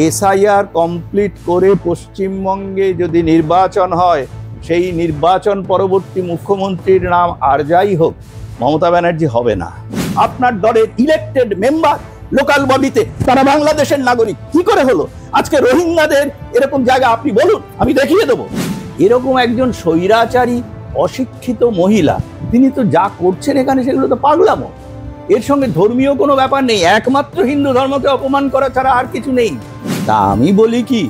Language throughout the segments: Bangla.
এসআইআর কমপ্লিট করে পশ্চিমবঙ্গে যদি নির্বাচন হয়, সেই নির্বাচন পরবর্তী মুখ্যমন্ত্রীর নাম আর যাই হোক, মমতা ব্যানার্জি হবে না। আপনার দলের ইলেক্টেড মেম্বার লোকাল বডিতে তারা বাংলাদেশের নাগরিক কি করে হলো? আজকে রোহিঙ্গাদের এরকম জায়গা আপনি বলুন, আমি দেখিয়ে দেবো। এরকম একজন স্বৈরাচারী অশিক্ষিত মহিলা, তিনি তো যা করছেন এখানে সেগুলো তো পাগলামো। এর সঙ্গে ধর্মীয় কোনো ব্যাপার নেই, একমাত্র হিন্দু ধর্মকে অপমান করা ছাড়া আর কিছু নেই। তা আমি বলি কি,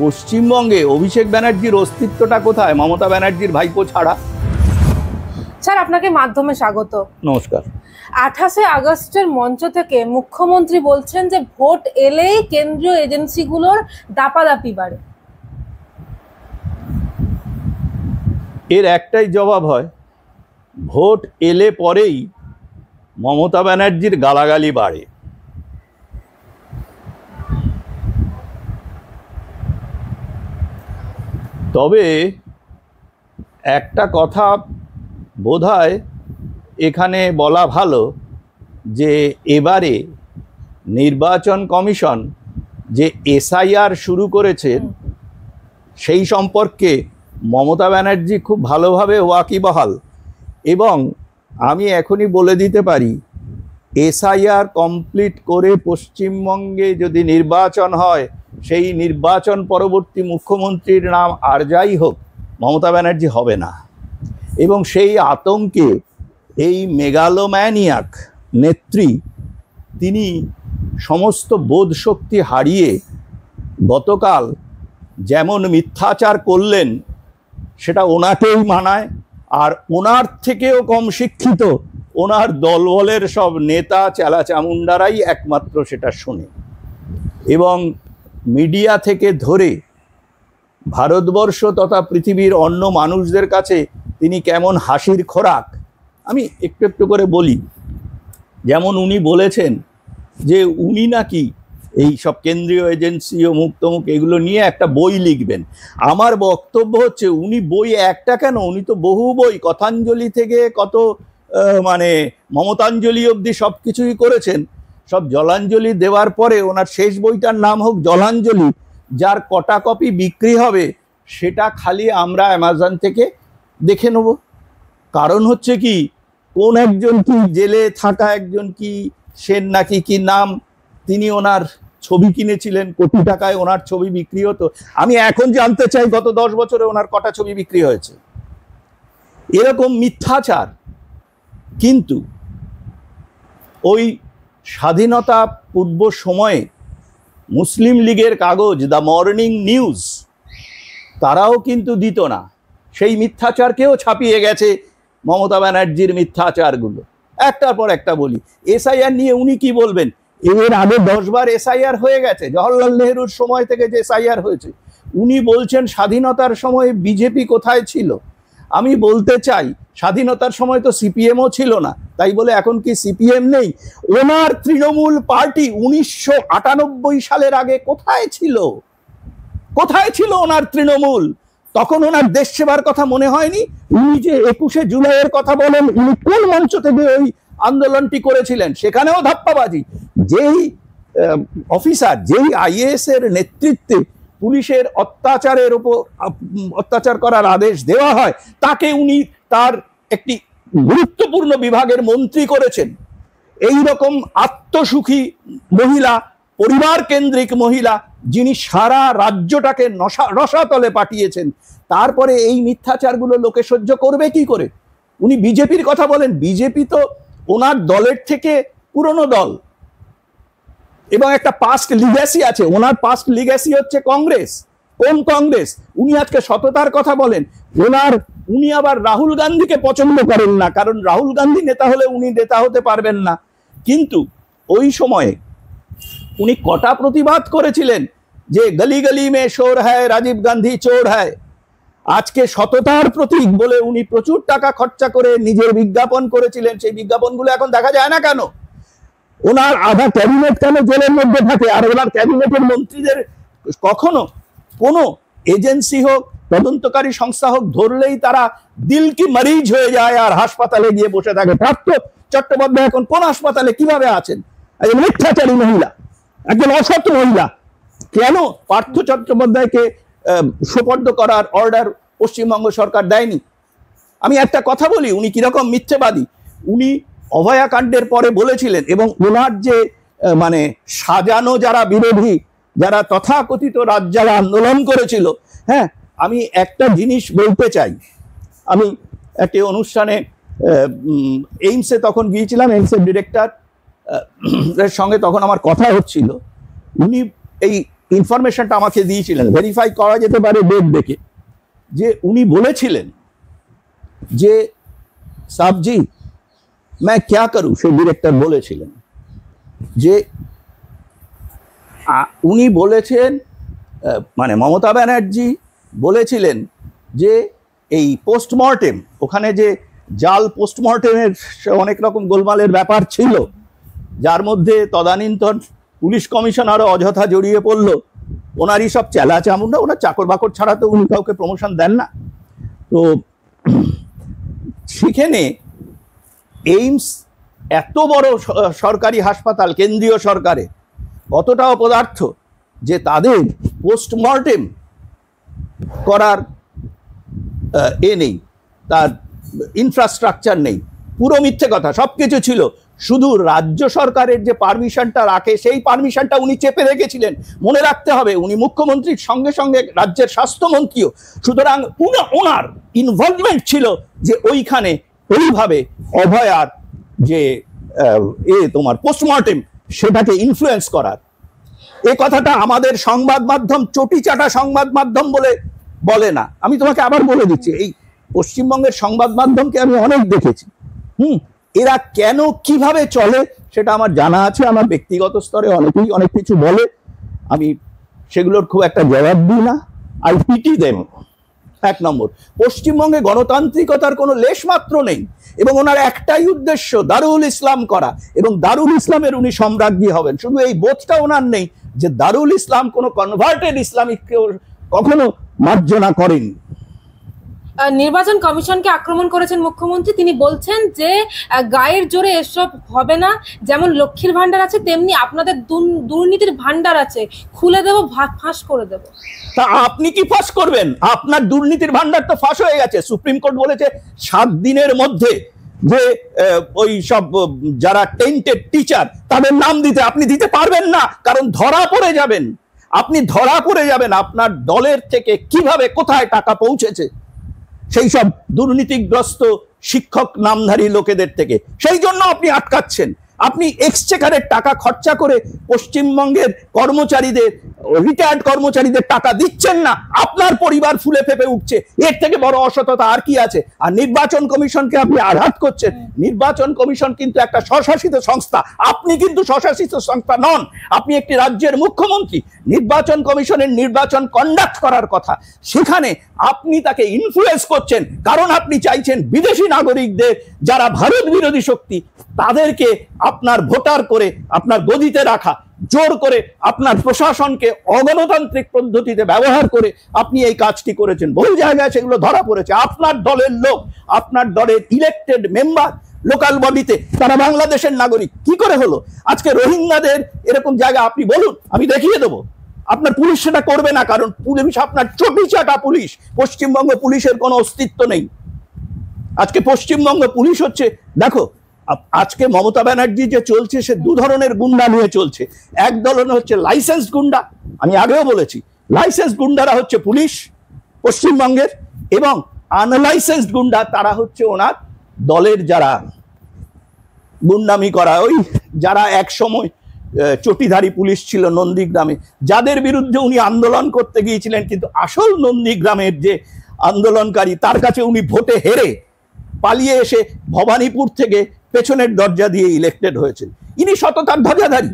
পশ্চিমবঙ্গে অভিষেক ব্যানার্জির অস্তিত্বটা কোথায় মমতা ব্যানার্জির ভাইপো ছাড়া? স্যার, আপনাকে মাধ্যমে স্বাগত। নমস্কার। 28 আগস্টের মঞ্চ থেকে মুখ্যমন্ত্রী বলছেন যে ভোট এলেই কেন্দ্রীয় এজেন্সিগুলোর দাপাদাপি বাড়ে। এর একটাই জবাব হয়, ভোট এলে পরেই মমতা ব্যানার্জির গালাগালি বাড়ে। তবে একটা কথা বোধহয় এখানে বলা ভালো, যে এবারে নির্বাচন কমিশন যে এসআইআর শুরু করেছেন সেই সম্পর্কে মমতা ব্যানার্জি খুব ভালোভাবে ওয়াকিবহাল। এবং আমি এখনই বলে দিতে পারি, এসআইআর কমপ্লিট করে পশ্চিমবঙ্গে যদি নির্বাচন হয়, সেই নির্বাচন পরবর্তী মুখ্যমন্ত্রীর নাম আর যাই হোক, মমতা ব্যানার্জি হবে না। এবং সেই আতঙ্কে এই মেগালোম্যানিয়াক নেত্রী, তিনি সমস্ত বোধশক্তি হারিয়ে গতকাল যেমন মিথ্যাচার করলেন সেটা ওনাকেই মানায়। আর ওনার থেকেও কম শিক্ষিত ওনার দলবলের সব নেতা চেলাচামুন্ডারাই একমাত্র সেটা শোনে। এবং মিডিয়া থেকে ধরে ভারতবর্ষ তথা পৃথিবীর অন্য মানুষদের কাছে তিনি কেমন হাসির খোরাক, আমি একটু একটু করে বলি। যেমন উনি বলেছেন যে উনি নাকি এই সব কেন্দ্রীয় এজেন্সি অমুক তমুক এগুলো নিয়ে একটা বই লিখবেন। আমার বক্তব্য হচ্ছে, উনি বই একটা কেন, উনি তো বহু বই, কথাঞ্জলি থেকে কত মানে মমতাঞ্জলি অবধি সব কিছুই করেছেন। সব জলাঞ্জলি দেওয়ার পরে ওনার শেষ বইটার নাম হোক জলাঞ্জলি, যার কটা কপি বিক্রি হবে সেটা খালি আমরা অ্যামাজন থেকে দেখে নেব। কারণ হচ্ছে কি, কোন একজন কি জেলে থাকা একজন কি সেন নাকি কি নাম, তিনি ওনার ছবি কিনেছিলেন, কোটি টাকায় ওনার ছবি বিক্রি হতো। আমি এখন জানতে চাই গত 10 বছরে ওনার কটা ছবি বিক্রি হয়েছে। এরকম মিথ্যাচার। কিন্তু ওই স্বাধীনতা পূর্ব সময়ে মুসলিম লীগের কাগজ দ্য মর্নিং নিউজ, তারাও কিন্তু দিত না। সেই মিথ্যাচারকেও ছাপিয়ে গেছে মমতা ব্যানার্জির মিথ্যাচারগুলো। একটার পর একটা বলি। এসআইআর নিয়ে উনি কি বলবেন? এর আগে 10 বার এসআইআর হয়ে গেছে, জওহরলাল নেহরুর সময় থেকে যে এসআইআর হয়েছে। উনি বলছেন স্বাধীনতার সময় বিজেপি কোথায় ছিল? আমি বলতে চাই, স্বাধীনতার সময় তো সিপিএমও ছিল না, তাই বলে এখন কি সিপিএম নেই? ওনার তৃণমূল পার্টি 1998 সালের আগে কোথায় ছিল? কোথায় ছিল ওনার তৃণমূল? তখন ওনার দেশ সেবার কথা মনে হয়নি? উনি যে 21শে জুলাইয়ের কথা বলেন, উনি কোন মঞ্চ থেকে ওই আন্দোলনটি করেছিলেন? সেখানেও ধাপ্পাবাজি। যেই অফিসার, যেই আইএএস এর নেতৃত্বে পুলিশের অত্যাচারের উপর অত্যাচার করার আদেশ দেওয়া হয়, তাকে উনি তার একটি গুরুত্বপূর্ণ বিভাগের মন্ত্রী করেছেন। এই রকম আত্মসুখী মহিলা, পরিবার কেন্দ্রিক মহিলা, যিনি সারা রাজ্যটাকে রসাতলে পাঠিয়েছেন, তারপরে এই মিথ্যাচারগুলো লোকে সহ্য করবে কি করে? উনি বিজেপির কথা বলেন, বিজেপি তো ওনার দলের থেকে পুরনো দল এবং একটা পাস্ট লিগ্যাসি আছে। ওনার পাস্ট লিগ্যাসি হচ্ছে কংগ্রেস। কোন কংগ্রেস? উনি আজকে সততার কথা বলেন। উনি আবার রাহুল গান্ধীকে পছন্দ করেন না, কারণ রাহুল গান্ধী নেতা হলে উনি নেতা হতে পারবেন না। কিন্তু ওই সময়ে উনি কটা প্রতিবাদ করেছিলেন যে গলি গলি মে শোর হ্যায়, রাজীব গান্ধী চোর হ্যায়। আজকে সততার প্রতীক বলে উনি প্রচুর টাকা খরচা করে নিজের বিজ্ঞাপন করেছিলেন। সেই বিজ্ঞাপনগুলো এখন দেখা যায় না কেন? ওনার আধা ক্যাবিনেট কেন জেলের মধ্যে থাকে? আর ওনার ক্যাবিনেটের মন্ত্রীদের কখনো কোনো এজেন্সি হোক, তদন্তকারী সংস্থা হোক, ধরলেই তারা দিল কি মরিজ হয়ে যায় আর হাসপাতালে গিয়ে বসে থাকে। পার্থ চট্টোপাধ্যায় এখন কোন হাসপাতালে কিভাবে আছেন? একজন মিথ্যাচারী মহিলা, একজন অসৎ মহিলা, কেন পার্থ চট্টোপাধ্যায়কে সোপর্দ করার অর্ডার পশ্চিমবঙ্গ সরকার দেয়নি? আমি একটা কথা বলি, উনি কিরকম মিথ্যেবাদী। উনি অভয়াকাণ্ডের পরে বলেছিলেন, এবং ওনার যে মানে সাজানো যারা বিরোধী, যারা তথাকথিত রাজ্যারা আন্দোলন করেছিল, হ্যাঁ, আমি একটা জিনিস বলতে চাই। আমি একটি অনুষ্ঠানে এইমসে তখন গিয়েছিলাম, এইমসের ডিরেক্টর এর সঙ্গে তখন আমার কথা হচ্ছিল। উনি এই ইনফরমেশনটা আমাকে দিয়েছিলেন, ভেরিফাই করা যেতে পারে ডেট দেখে, যে উনি বলেছিলেন যে সাবজি मैं क्या करूं, সে ডিরেক্টর বলেছিলেন যে উনি বলেছেন, মানে মমতা ব্যানার্জি বলেছিলেন যে এই পোস্টমর্টেম, ওখানে যে জাল পোস্টমর্টেমের অনেক রকম গোলমালের ব্যাপার ছিল, যার মধ্যে তদানীন্তন পুলিশ কমিশনারও অযথা জড়িয়ে পড়ল। ওনারই সব চেলা চামুন্ডা, ওনার চাকর বাকর ছাড়া তো উনি কাউকে প্রমোশন দেন না। তো সেখানে এইমস এত বড় সরকারি হাসপাতাল, কেন্দ্রীয় সরকারে কতটা অপদার্থ যে তাদের পোস্টমর্টেম করার নেই, তার ইনফ্রাস্ট্রাকচার নেই। পুরো মিথ্যে কথা, সবকিছু ছিল, শুধু রাজ্য সরকারের যে পারমিশনটা রাখে সেই পারমিশনটা উনি চেপে রেখেছিলেন। মনে রাখতে হবে উনি মুখ্যমন্ত্রীর সঙ্গে সঙ্গে রাজ্যের স্বাস্থ্যমন্ত্রীও, সুতরাং ওনার ইনভলভমেন্ট ছিল যে ওইখানে ওইভাবে অভয়ার যে তোমার পোস্টমর্টেম সেটাকে ইনফ্লুয়েন্স করার। এ কথাটা আমাদের সংবাদ মাধ্যম চটি চাটা সংবাদ মাধ্যম বলে না। আমি তোমাকে আবার বলে দিচ্ছি, এই পশ্চিমবঙ্গের সংবাদ মাধ্যমকে আমি অনেক দেখেছি। এরা কেন কিভাবে চলে সেটা আমার জানা আছে। আমার ব্যক্তিগত স্তরে অনেকেই অনেক কিছু বলে, আমি সেগুলোর খুব একটা জবাব দিই না। I pity them. এক নম্বর, পশ্চিমবঙ্গে গণতান্ত্রিকতার কোনো লেশ মাত্র নেই, এবং ওনার একটাই উদ্দেশ্য দারুল ইসলাম করা, এবং দারুল ইসলামের উনি সম্রাজ্ঞী হবেন। শুধু এই বোধটা ওনার নেই যে দারুল ইসলাম কোনো কনভার্টেড ইসলামিককে কখনো মার্জনা করেনি। নির্বাচন কমিশনকে আক্রমণ করেছেন মুখ্যমন্ত্রী। তিনি বলছেন যে গায়ের জোরে এসব হবে না, যেমন লক্ষ্মীর ভান্ডার আছে তেমনি আপনাদের দুর্নীতির ভান্ডার আছে, খুলে দেব, ফাঁস করে দেব। তা আপনি কি ফাঁস করবেন? আপনার দুর্নীতির ভান্ডার তো ফাঁস হয়ে গেছে। সুপ্রিম কোর্ট বলেছে 7 দিনের মধ্যে যে ওই সব যারা টেন্টেড টিচার তাদের নাম দিতে, আপনি দিতে পারবেন না, কারণ ধরা পড়ে যাবেন। আপনি ধরা পড়ে যাবেন আপনার দলের থেকে কিভাবে কোথায় টাকা পৌঁছেছে সেই সব দুর্নীতিগ্রস্ত শিক্ষক নামধারী লোকেদের থেকে। সেই জন্য আপনি আটকাচ্ছেন। আপনি এক্সচেকারের টাকা খরচা করে পশ্চিমবঙ্গের কর্মচারীদের, রিটায়ার্ড কর্মচারীদের টাকা দিচ্ছেন না, আপনার পরিবার ফুলে ফেপে উঠছে। এর থেকে বড় অসততা আর কি আছে? আর নির্বাচন কমিশনকে আপনি আঘাত করছেন। নির্বাচন কমিশন কিন্তু একটা স্বশাসিত সংস্থা, আপনি কিন্তু স্বশাসিত সংস্থা নন। আপনি একটি রাজ্যের মুখ্যমন্ত্রী। নির্বাচন কমিশনের নির্বাচন কন্ডাক্ট করার কথা, সেখানে আপনি তাকে ইনফ্লুয়েন্স করছেন, কারণ আপনি চাইছেন বিদেশি নাগরিকদের যারা ভারত বিরোধী শক্তি তাদেরকে আপনার ভোটার করে আপনার গদিতে রাখা, জোর করে আপনার প্রশাসনকে অগণতান্ত্রিক পদ্ধতিতে ব্যবহার করে আপনি এই কাজটি করেছেন। বহু জায়গায় সেগুলো ধরা পড়েছে। আপনার দলের লোক, আপনার দলের ইলেক্টেড মেম্বার লোকাল বডিতে, তারা বাংলাদেশের নাগরিক। কি করে হলো? আজকে রোহিঙ্গাদের এরকম জায়গা আপনি বলুন, আমি দেখিয়ে দেবো। আপনার পুলিশ সেটা করবে না, কারণ পুলিশ আপনার চটিচাটা পুলিশ। পশ্চিমবঙ্গ পুলিশের কোনো অস্তিত্ব নেই। আজকে পশ্চিমবঙ্গ পুলিশ হচ্ছে, দেখো আজকে মমতা ব্যানার্জি যে চলছে সে 2 ধরনের গুন্ডা নিয়ে চলছে। এক দল হচ্ছে লাইসেন্স গুন্ডা, আমি আগেও বলেছি লাইসেন্স গুন্ডারা হচ্ছে পুলিশ পশ্চিমবঙ্গের, এবং আনলাইসেন্সড গুন্ডা তারা হচ্ছে ওনার দলের যারা গুন্ডামি করা, ওই যারা এক সময় চটিধারী পুলিশ ছিল নন্দীগ্রামে, যাদের বিরুদ্ধে উনি আন্দোলন করতে গিয়েছিলেন, কিন্তু আসল নন্দীগ্রামের যে আন্দোলনকারী তার কাছে উনি ভোটে হেরে পালিয়ে এসে ভবানীপুর থেকে পেছনের দরজা দিয়ে ইলেক্টেড হয়েছেন। ইনি সততার ধ্বজাধারী,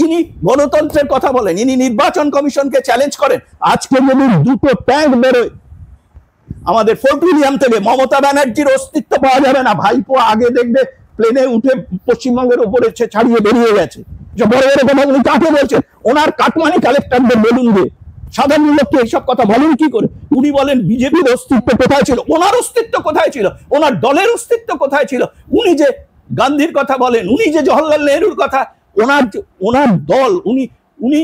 ইনি গণতন্ত্রের কথা বলেন, ইনি নির্বাচন কমিশনকে চ্যালেঞ্জ করেন। আজকে যদি 2টো ট্যাঙ্ক বেরোয় আমাদের ফোর্ট উইলিয়াম থেকে, মমতা ব্যানার্জির অস্তিত্ব পাওয়া যাবে না। ভাইপো আগে দেখবে প্লেনে উঠে পশ্চিমবঙ্গের উপরে ছাড়িয়ে বেরিয়ে গেছে। বড় বড় কথা উনি কাকে বলছেন? ওনার কাটমানি কালেক্টরদের বলুন যে সাধারণ লোককে এইসব কথা বলেন কি করে? উনি বলেন বিজেপির অস্তিত্ব কোথায় ছিল? ওনার অস্তিত্ব কোথায় ছিল? ওনার দলের অস্তিত্ব কোথায় ছিল? উনি যে গান্ধীর কথা বলেন, উনি যে জওহরলাল নেহরুর কথা, ওনার দল, উনি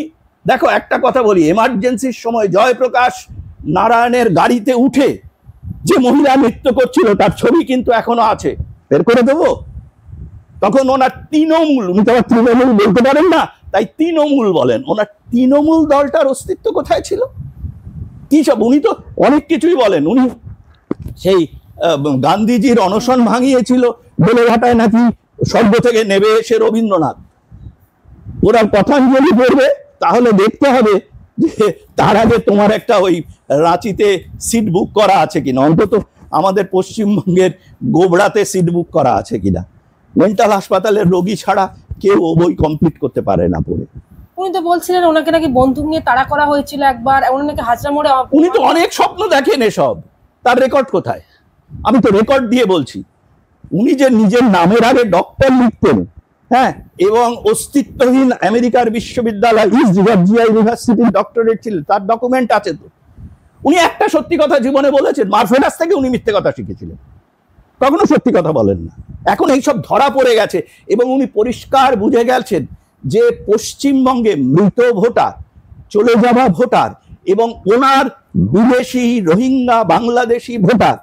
দেখো একটা কথা বলি, এমার্জেন্সির সময় জয়প্রকাশ নারায়ণের গাড়িতে উঠে যে মহিলা নৃত্য করছিল তার ছবি কিন্তু এখনো আছে, বের করে দেবো। তখন ওনার তৃণমূল, উনি তো আবার তৃণমূল বলতে পারেন না, তাই তৃণমূল বলেন, ওনার তৃণমূল দলটার অস্তিত্ব কোথায় ছিল? কি সব, উনি তো অনেক কিছুই বলেন। উনি সেই গান্ধীজির অনশন ভাঙিয়েছিল বেলেঘাটায় নাকি স্বর্গ থেকে নেবে এসে রবীন্দ্রনাথ। ওরা কথাঞ্জলি পড়বে, তাহলে দেখতে হবে যে তার আগে তোমার একটা ওই রাঁচিতে সিট বুক করা আছে কিনা, অন্তত আমাদের পশ্চিমবঙ্গের গোবড়াতে সিট বুক করা আছে কিনা। মেন্টাল হাসপাতালের রোগী ছাড়া কেউ ও বই কমপ্লিট করতে পারে না পড়ে। উনি তো বলছিলেন ওনাকে নাকি বন্দুক নিয়ে তাড়া করা হয়েছিল একবার, উনি নাকি হাজরা মোড়ে। উনি তো অনেক স্বপ্ন দেখেন, এসব তার রেকর্ড কোথায়? আমি তো রেকর্ড দিয়ে বলছি। উনি যে নিজের নামের আগে ডক্টর লিখতেন, হ্যাঁ, এবং অস্তিত্বহীন আমেরিকার বিশ্ববিদ্যালয় ইস্ট জর্জিয়া ইউনিভার্সিটির ডক্টরেট ছিলেন, তার ডকুমেন্ট আছে তো। উনি একটা সত্যি কথা জীবনে বলেছেন, মার্ফেডাস থেকে উনি মিথ্যে কথা শিখেছিলেন, কখনো সত্যি কথা বলেন না। এখন এইসব ধরা পড়ে গেছে এবং উনি পরিষ্কার বুঝে গেছেন যে পশ্চিমবঙ্গে মৃত ভোটার, চলে যাওয়া ভোটার এবং ওনার বিদেশি রোহিঙ্গা বাংলাদেশি ভোটার,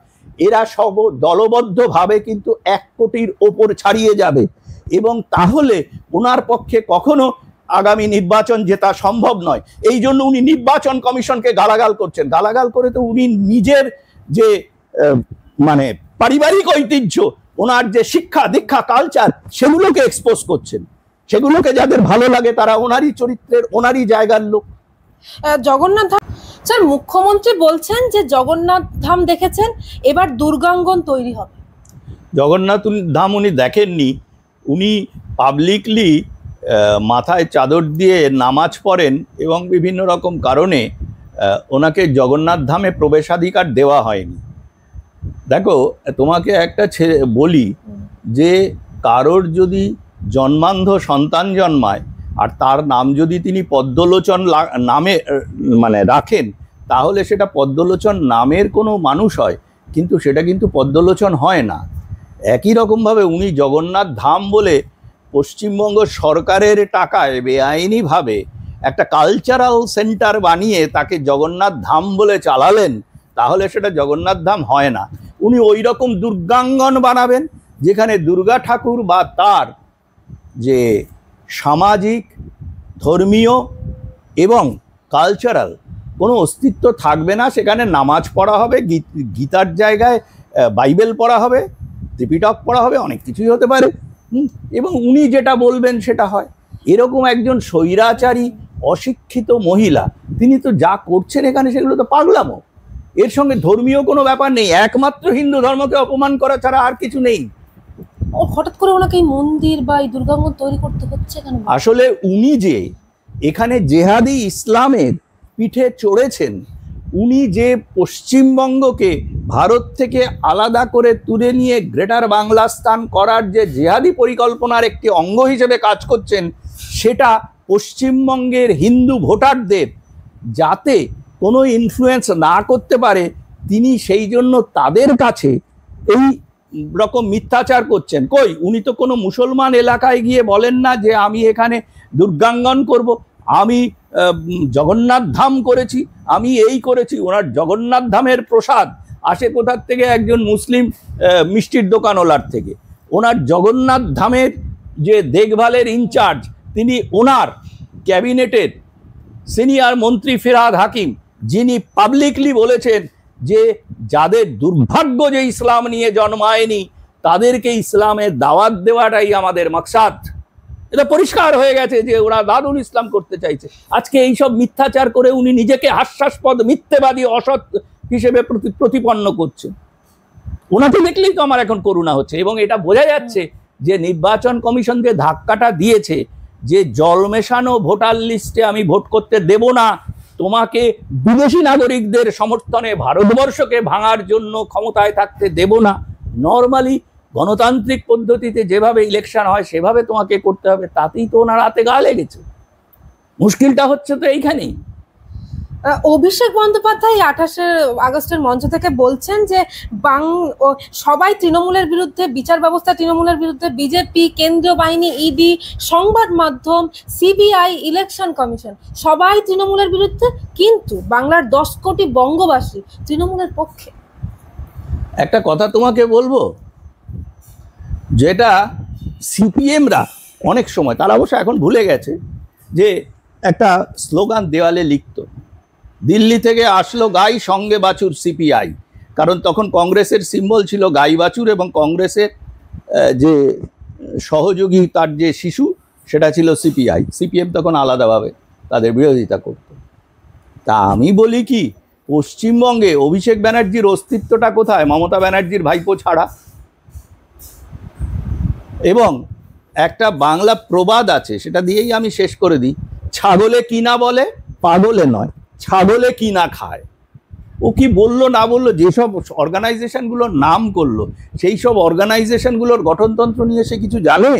এরা সব দলবদ্ধভাবে কিন্তু 1 কোটির ওপর ছাড়িয়ে যাবে এবং তাহলে ওনার পক্ষে কখনো আগামী নির্বাচন জেতা সম্ভব নয়। এই জন্য উনি নির্বাচন কমিশনকে গালাগাল করছেন। গালাগাল করে তো উনি নিজের যে মানে পারিবারিক ঐতিহ্য, ওনার যে শিক্ষা দীক্ষা কালচার, সেগুলোকে এক্সপোজ করছেন। সেগুলোকে যাদের ভালো লাগে তারা ওনারই চরিত্রের, ওনারই জায়গার লোক। জগন্নাথ ধাম, স্যার মুখ্যমন্ত্রী বলছেন যে জগন্নাথ ধাম দেখেছেন, এবার দুর্গাঙ্গন তৈরি হবে। জগন্নাথ ধাম উনি দেখেননি, উনি পাবলিকলি মাথায় চাদর দিয়ে নামাজ পড়েন এবং বিভিন্ন রকম কারণে ওনাকে জগন্নাথ ধামে প্রবেশাধিকার দেওয়া হয়নি। দেখো তোমাকে একটা বলি যে কারোর যদি জন্মান্ধ সন্তান জন্মায় আর তার নাম যদি তিনি পদ্মলোচন নামে মানে রাখেন, তাহলে সেটা পদ্মলোচন নামের কোনো মানুষ হয়, কিন্তু সেটা কিন্তু পদ্মলোচন হয় না। একই রকমভাবে উনি জগন্নাথ ধাম বলে পশ্চিমবঙ্গ সরকারের টাকায় বেআইনিভাবে একটা কালচারাল সেন্টার বানিয়ে তাকে জগন্নাথ ধাম বলে চালালেন, তাহলে সেটা জগন্নাথ ধাম হয় না। উনি ওই রকম দুর্গাঙ্গন বানাবেন যেখানে দুর্গা ঠাকুর বা তার যে সামাজিক, ধর্মীয় এবং কালচারাল কোনো অস্তিত্ব থাকবে না। সেখানে নামাজ পড়া হবে, গীতার জায়গায় বাইবেল পড়া হবে, ত্রিপিটক পড়া হবে, অনেক কিছুই হতে পারে, এবং উনি যেটা বলবেন সেটা হয়। এরকম একজন স্বৈরাচারী অশিক্ষিত মহিলা, তিনি তো যা করছেন এখানে সেগুলো তো পাগলামো। এর সঙ্গে ধর্মীয় কোনো ব্যাপার নেই, একমাত্র হিন্দু ধর্মকে অপমান করা ছাড়া আর কিছু নেই। হঠাৎ করে ওনাকে এই মন্দির বা এই দুর্গাঙ্গন তৈরি করতে হচ্ছে কেন? আসলে উনি যে এখানে জেহাদি ইসলামের পিঠে চড়েছেন, উনি যে পশ্চিমবঙ্গকে ভারত থেকে আলাদা করে তুলে নিয়ে গ্রেটার বাংলাস্তান করার যে জেহাদি পরিকল্পনার একটি অঙ্গ হিসেবে কাজ করছেন, সেটা পশ্চিমবঙ্গের হিন্দু ভোটারদের যাতে কোনো ইনফ্লুয়েন্স না করতে পারে, তিনি সেই জন্য তাদের কাছে এই রকম মিথ্যাচার করছেন। কই, উনি তো কোনো মুসলমান এলাকায় গিয়ে বলেন না যে আমি এখানে দুর্গাঙ্গন করব, আমি জগন্নাথ ধাম করেছি, আমি এই করেছি। ওনার জগন্নাথ ধামের প্রসাদ আসে কোথার থেকে? একজন মুসলিম মিষ্টির দোকানওয়ালার থেকে। ওনার জগন্নাথ ধামের যে দেখভালের ইনচার্জ, তিনি ওনার ক্যাবিনেটের সিনিয়র মন্ত্রী ফিরহাদ হাকিম, যিনি পাবলিকলি বলেছেন যে যাদের দুর্ভাগ্য যে ইসলাম নিয়ে জন্মায়নি তাদেরকে ইসলামের দাওয়াত দেওয়াটাই আমাদের মাকসাদ। এটা পরিষ্কার হয়ে গেছে যে ওরা দারুল ইসলাম করতে চাইছে। আজকে এইসব মিথ্যাচার করে উনি নিজেকে হাস্যাস্পদ মিথ্যেবাদী অসৎ হিসেবে প্রতিপন্ন করছেন। ওনাকে দেখলেই তো আমার এখন করুণা হচ্ছে। এবং এটা বোঝা যাচ্ছে যে নির্বাচন কমিশন যে ধাক্কাটা দিয়েছে যে জল মেশানো ভোটার লিস্টে আমি ভোট করতে দেব না, তোমাকে বিদেশি নাগরিকদের সমর্থনে ভারতবর্ষকে ভাঙার জন্য ক্ষমতায় থাকতে দেব না, নর্মালি গণতান্ত্রিক পদ্ধতিতে যেভাবে ইলেকশন হয় সেভাবে তোমাকে করতে হবে, তাতেই তো ওনার হাতে গা লেগেছে। মুশকিলটা হচ্ছে তো এইখানেই। অভিষেক বন্দ্যোপাধ্যায় 28শে আগস্টের মঞ্চ থেকে বলছেন যে সবাই তৃণমূলের বিরুদ্ধে, বিচার ব্যবস্থা তৃণমূলের বিরুদ্ধে, বিজেপি, কেন্দ্রীয় বাহিনী, ইডি, সংবাদ মাধ্যম, সিবিআই, ইলেকশন কমিশন সবাই তৃণমূলের বিরুদ্ধে, কিন্তু বাংলার 10 কোটি বঙ্গবাসী তৃণমূলের পক্ষে। একটা কথা তোমাকে বলবো, যেটা সিপিএমরা অনেক সময়, তারা অবশ্য এখন ভুলে গেছে, যে একটা স্লোগান দেওয়ালে লিখত, দিল্লি থেকে আসলো গাই সঙ্গে বাছুর সিপিআই, কারণ তখন কংগ্রেসের সিম্বল ছিল গাই বাছুর এবং কংগ্রেসের যে সহযোগী, তার যে শিশু, সেটা ছিল সিপিআই। সিপিএম তখন আলাদাভাবে তাদের বিরোধিতা করত। তা আমি বলি কি, পশ্চিমবঙ্গে অভিষেক ব্যানার্জির অস্তিত্বটা কোথায়? মমতা ব্যানার্জির ভাইপো ছাড়া। এবং একটা বাংলা প্রবাদ আছে, সেটা দিয়েই আমি শেষ করে দিই, ছাগলে কি না বলে, পাগলে নয়, ছাগলে কি না খায়। ও কি বললো না বললো, যেসব অর্গানাইজেশনগুলোর নাম করলো, সেই সব অর্গানাইজেশনগুলোর গঠনতন্ত্র নিয়ে সে কিছু জানে?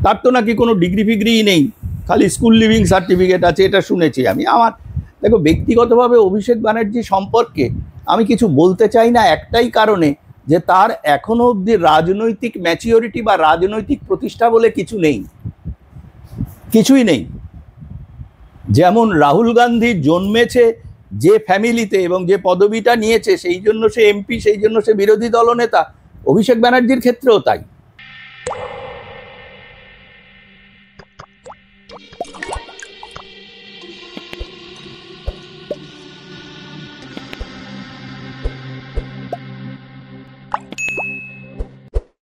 তার তো নাকি কোনো ডিগ্রি ফিগ্রিই নেই, খালি স্কুল লিভিং সার্টিফিকেট আছে, এটা শুনেছি আমি। আমার দেখো, ব্যক্তিগতভাবে অভিষেক ব্যানার্জি সম্পর্কে আমি কিছু বলতে চাই না, একটাই কারণে, যে তার এখনো অবধি রাজনৈতিক ম্যাচিওরিটি বা রাজনৈতিক প্রতিষ্ঠা বলে কিছু নেই, কিছুই নেই। যেমন রাহুল গান্ধী জন্মেছে যে ফ্যামিলিতে এবং যে পদবিটা নিয়েছে, সেই জন্য সে এমপি, সেই জন্য সে বিরোধী দলনেতা, অভিষেক ব্যানার্জির ক্ষেত্রেও তাই।